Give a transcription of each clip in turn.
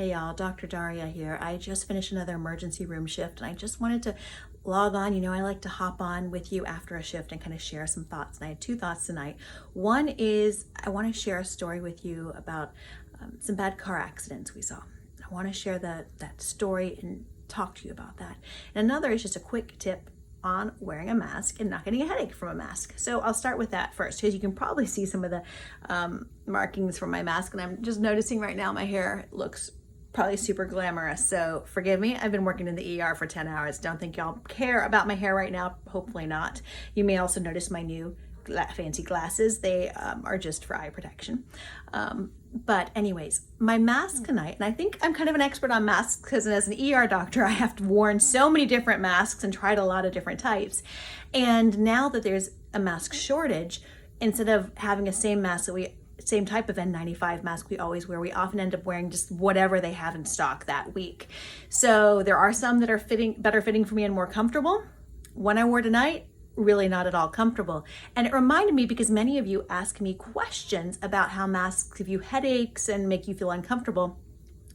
Hey y'all, Dr. Daria here. I just finished another emergency room shift and I just wanted to log on. You know, I like to hop on with you after a shift and kind of share some thoughts. And I had two thoughts tonight. One is I want to share a story with you about some bad car accidents we saw. I want to share that story and talk to you about that. And another is just a quick tip on wearing a mask and not getting a headache from a mask. So I'll start with that first, because you can probably see some of the markings from my mask, and I'm just noticing right now my hair looks probably super glamorous, so forgive me. I've been working in the ER for 10 hours. Don't think y'all care about my hair right now. Hopefully not. You may also notice my new fancy glasses. They are just for eye protection. But anyways, my mask tonight, and I think I'm kind of an expert on masks because as an ER doctor, I have worn so many different masks and tried a lot of different types. And now that there's a mask shortage, instead of having a same type of N95 mask we always wear, we often end up wearing just whatever they have in stock that week. So there are some that are better fitting for me and more comfortable. One I wore tonight, really not at all comfortable. And it reminded me because many of you ask me questions about how masks give you headaches and make you feel uncomfortable.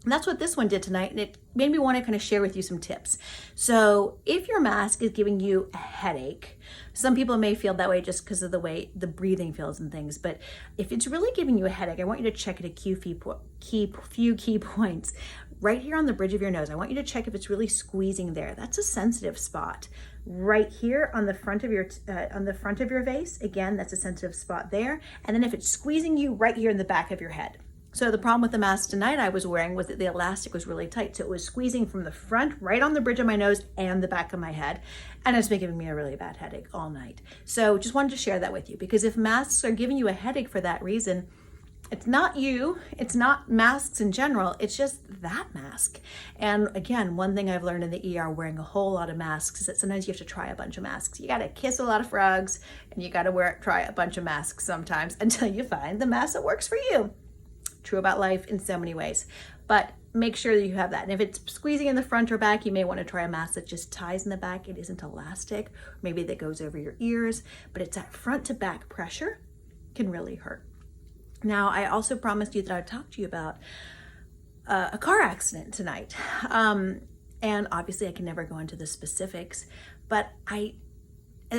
And that's what this one did tonight, and it made me want to kind of share with you some tips. So if your mask is giving you a headache, some people may feel that way just because of the way the breathing feels and things, but if it's really giving you a headache, I want you to check at a few key points. Right here on the bridge of your nose, I want you to check if it's really squeezing there. That's a sensitive spot. Right here on the front of your face, again, that's a sensitive spot there. And then if it's squeezing you right here in the back of your head. So the problem with the mask tonight I was wearing was that the elastic was really tight. So it was squeezing from the front, right on the bridge of my nose and the back of my head. And it's been giving me a really bad headache all night. So just wanted to share that with you, because if masks are giving you a headache for that reason, it's not you, it's not masks in general, it's just that mask. And again, one thing I've learned in the ER wearing a whole lot of masks is that sometimes you have to try a bunch of masks. You gotta kiss a lot of frogs and you gotta try a bunch of masks sometimes until you find the mask that works for you. True about life in so many ways, but make sure that you have that. And if it's squeezing in the front or back, you may want to try a mask that just ties in the back. It isn't elastic, maybe that goes over your ears, but it's that front to back pressure can really hurt. Now, I also promised you that I would talk to you about a car accident tonight. And obviously I can never go into the specifics, but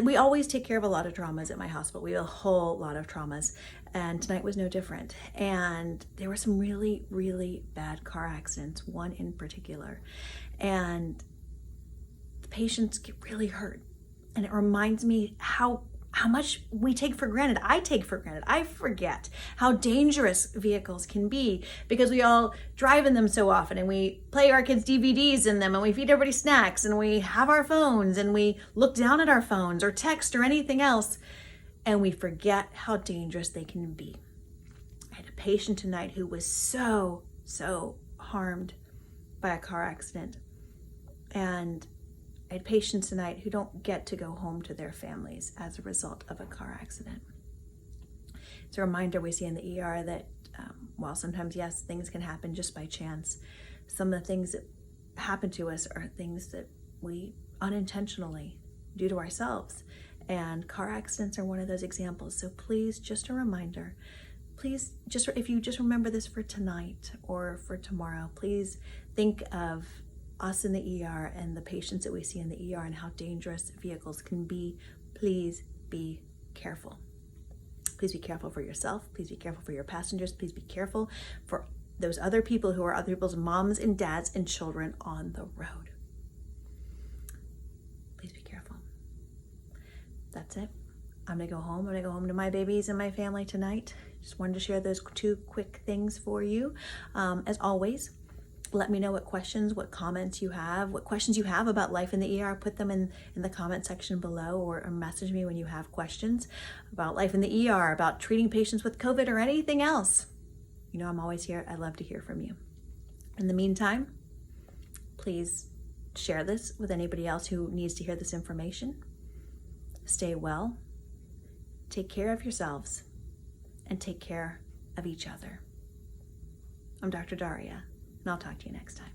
we always take care of a lot of traumas at my hospital. We have a whole lot of traumas, and tonight was no different. And there were some really, really bad car accidents, one in particular. And the patients get really hurt. And it reminds me how much we take for granted. I take for granted. I forget how dangerous vehicles can be because we all drive in them so often, and we play our kids' DVDs in them, and we feed everybody snacks, and we have our phones, and we look down at our phones or text or anything else, and we forget how dangerous they can be. I had a patient tonight who was so harmed by a car accident, and I had patients tonight who don't get to go home to their families as a result of a car accident. It's a reminder we see in the ER that while sometimes, yes, things can happen just by chance, some of the things that happen to us are things that we unintentionally do to ourselves. And car accidents are one of those examples. So please, just a reminder, please, if you just remember this for tonight or for tomorrow, please think of us in the ER and the patients that we see in the ER and how dangerous vehicles can be. Please be careful. Please be careful for yourself. Please be careful for your passengers. Please be careful for those other people who are other people's moms and dads and children on the road. Please be careful. That's it. I'm gonna go home. I'm gonna go home to my babies and my family tonight. Just wanted to share those two quick things for you. As always, let me know what questions, what comments you have, what questions you have about life in the ER. Put them in the comment section below, or message me when you have questions about life in the ER, about treating patients with COVID or anything else. You know I'm always here. I'd love to hear from you. In the meantime, please share this with anybody else who needs to hear this information. Stay well, take care of yourselves, and take care of each other. I'm Dr. Daria, and I'll talk to you next time.